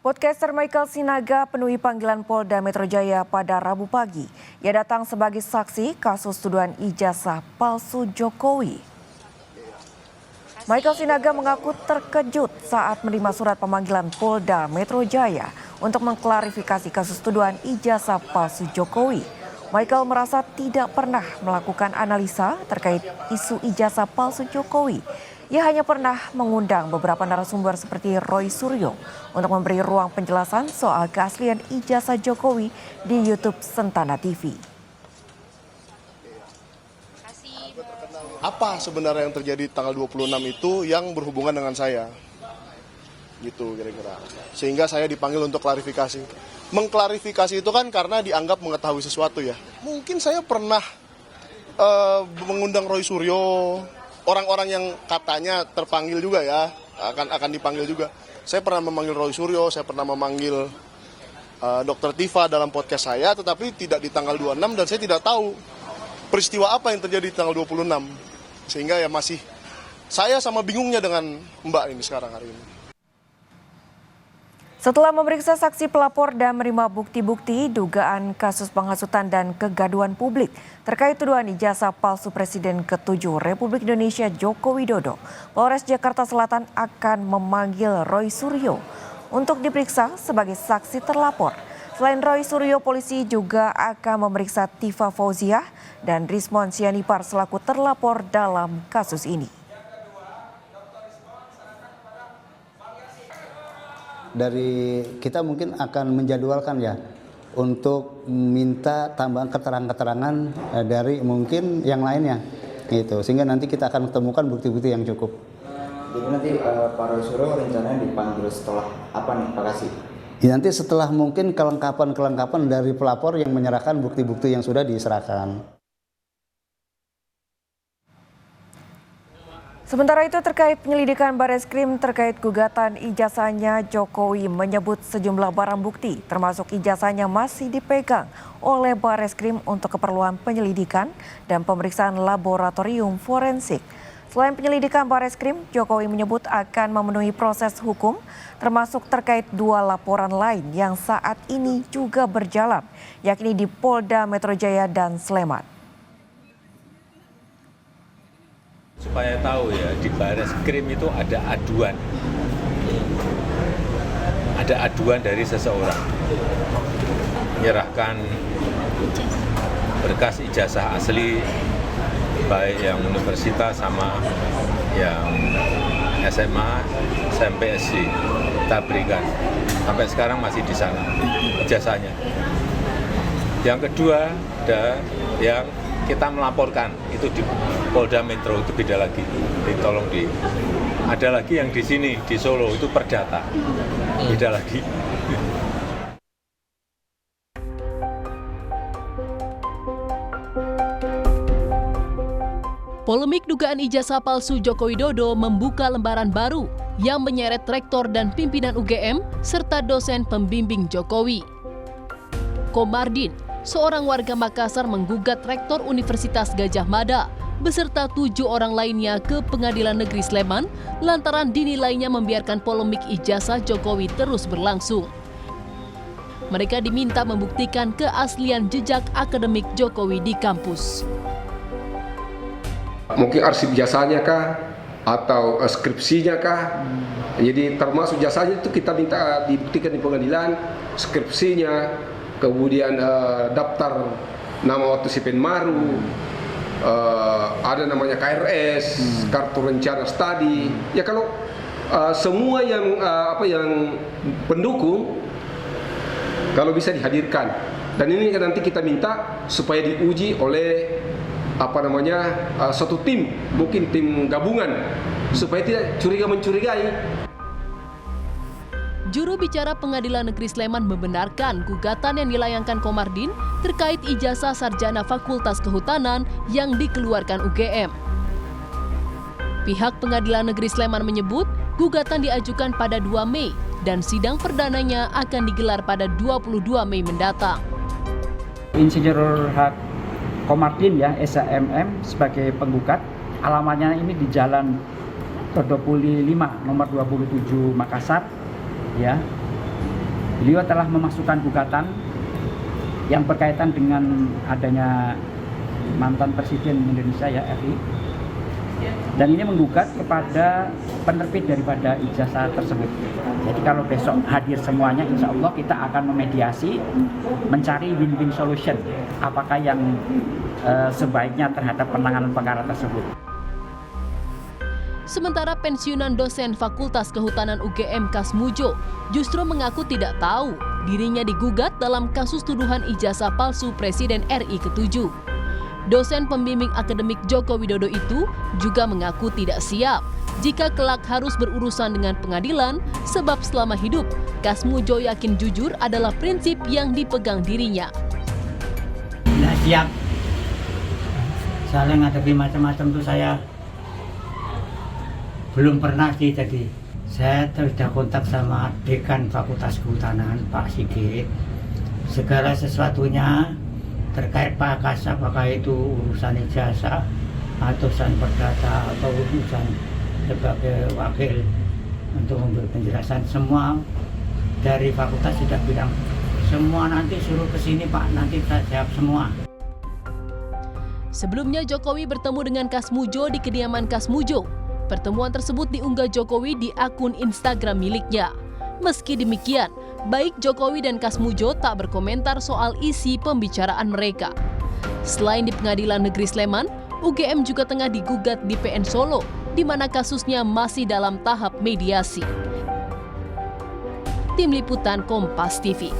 Podcaster Michael Sinaga penuhi panggilan Polda Metro Jaya pada Rabu pagi. Ia datang sebagai saksi kasus tuduhan ijazah palsu Jokowi. Michael Sinaga mengaku terkejut saat menerima surat pemanggilan Polda Metro Jaya untuk mengklarifikasi kasus tuduhan ijazah palsu Jokowi. Michael merasa tidak pernah melakukan analisa terkait isu ijazah palsu Jokowi. Ia hanya pernah mengundang beberapa narasumber seperti Roy Suryo untuk memberi ruang penjelasan soal keaslian ijazah Jokowi di YouTube Sentana TV. Apa sebenarnya yang terjadi tanggal 26 itu yang berhubungan dengan saya? Gitu kira-kira. Sehingga saya dipanggil untuk klarifikasi. Mengklarifikasi itu kan karena dianggap mengetahui sesuatu ya. Mungkin saya pernah mengundang Roy Suryo, orang-orang yang katanya terpanggil juga ya, akan dipanggil juga. Saya pernah memanggil Roy Suryo, saya pernah memanggil Dr. Tifa dalam podcast saya, tetapi tidak di tanggal 26 dan saya tidak tahu peristiwa apa yang terjadi di tanggal 26. Sehingga ya masih saya sama bingungnya dengan Mbak ini sekarang hari ini. Setelah memeriksa saksi pelapor dan menerima bukti-bukti dugaan kasus penghasutan dan kegaduhan publik terkait tuduhan ijazah palsu Presiden ke-7 Republik Indonesia Joko Widodo, Polres Jakarta Selatan akan memanggil Roy Suryo untuk diperiksa sebagai saksi terlapor. Selain Roy Suryo, polisi juga akan memeriksa Tifa Fauziah dan Rismon Sianipar selaku terlapor dalam kasus ini. Dari kita mungkin akan menjadwalkan ya untuk minta tambahan keterangan-keterangan dari mungkin yang lainnya gitu, sehingga nanti kita akan temukan bukti-bukti yang cukup. Jadi nanti Pak Roy Suryo rencananya dipanggil setelah apa nih Pak Kasih? Ya, nanti setelah mungkin kelengkapan dari pelapor yang menyerahkan bukti-bukti yang sudah diserahkan. Sementara itu terkait penyelidikan Bareskrim terkait gugatan ijazahnya, Jokowi menyebut sejumlah barang bukti termasuk ijazahnya masih dipegang oleh Bareskrim untuk keperluan penyelidikan dan pemeriksaan laboratorium forensik. Selain penyelidikan Bareskrim, Jokowi menyebut akan memenuhi proses hukum termasuk terkait 2 laporan lain yang saat ini juga berjalan, yakni di Polda Metro Jaya dan Sleman. Supaya tahu ya, di Bareskrim itu ada aduan dari seseorang menyerahkan berkas ijazah asli baik yang universitas sama yang SMA sampai SD kita berikan, sampai sekarang masih di sana ijazahnya. Yang kedua ada yang kita melaporkan itu di Polda Metro, itu beda lagi. Ada lagi yang di sini di Solo itu perdata, beda lagi. Polemik dugaan ijazah palsu Joko Widodo membuka lembaran baru yang menyeret rektor dan pimpinan UGM serta dosen pembimbing Jokowi. Komardin, seorang warga Makassar, menggugat rektor Universitas Gadjah Mada beserta 7 orang lainnya ke Pengadilan Negeri Sleman lantaran dinilainya membiarkan polemik ijazah Jokowi terus berlangsung. Mereka diminta membuktikan keaslian jejak akademik Jokowi di kampus. Mungkin arsip jasanya kah atau skripsinya kah? Jadi termasuk jasanya itu kita minta dibuktikan di pengadilan, skripsinya, kemudian daftar nama waktu si Penmaru, ada namanya KRS, kartu rencana studi. Ya kalau semua yang yang pendukung kalau bisa dihadirkan. Dan ini nanti kita minta supaya diuji oleh suatu tim, mungkin tim gabungan, supaya tidak curiga-mencurigai. Juru bicara Pengadilan Negeri Sleman membenarkan gugatan yang dilayangkan Komardin terkait ijazah sarjana Fakultas Kehutanan yang dikeluarkan UGM. Pihak Pengadilan Negeri Sleman menyebut gugatan diajukan pada 2 Mei dan sidang perdananya akan digelar pada 22 Mei mendatang. Insinyur H. Komardin ya, SHMM sebagai penggugat, alamatnya ini di Jalan 25 nomor 27 Makassar ya. Beliau telah memasukkan gugatan yang berkaitan dengan adanya mantan Presiden Indonesia ya RI, dan ini menggugat kepada penerbit daripada ijazah tersebut. Jadi kalau besok hadir semuanya, insya Allah kita akan memediasi, mencari win-win solution, apakah yang sebaiknya terhadap penanganan perkara tersebut. Sementara pensiunan dosen Fakultas Kehutanan UGM Kasmujo justru mengaku tidak tahu dirinya digugat dalam kasus tuduhan ijazah palsu Presiden RI ke-7. Dosen pembimbing akademik Joko Widodo itu juga mengaku tidak siap jika kelak harus berurusan dengan pengadilan, sebab selama hidup Kasmujo yakin jujur adalah prinsip yang dipegang dirinya. Tidak siap. Soalnya ngadepi macam-macam tuh saya belum pernah sih. Jadi saya sudah kontak sama Dekan Fakultas Kehutanan Pak Sigit. Segala sesuatunya terkait Pak Kas, apakah itu urusan ijazah atau urusan perdata atau urusan sebagai wakil untuk memberi penjelasan, semua dari fakultas sudah bilang semua nanti suruh ke sini Pak, nanti kita jawab semua. Sebelumnya Jokowi bertemu dengan Kasmujo di kediaman Kasmujo. Pertemuan tersebut diunggah Jokowi di akun Instagram miliknya. Meski demikian, baik Jokowi dan Kasmujo tak berkomentar soal isi pembicaraan mereka. Selain di Pengadilan Negeri Sleman, UGM juga tengah digugat di PN Solo, di mana kasusnya masih dalam tahap mediasi. Tim Liputan Kompas TV.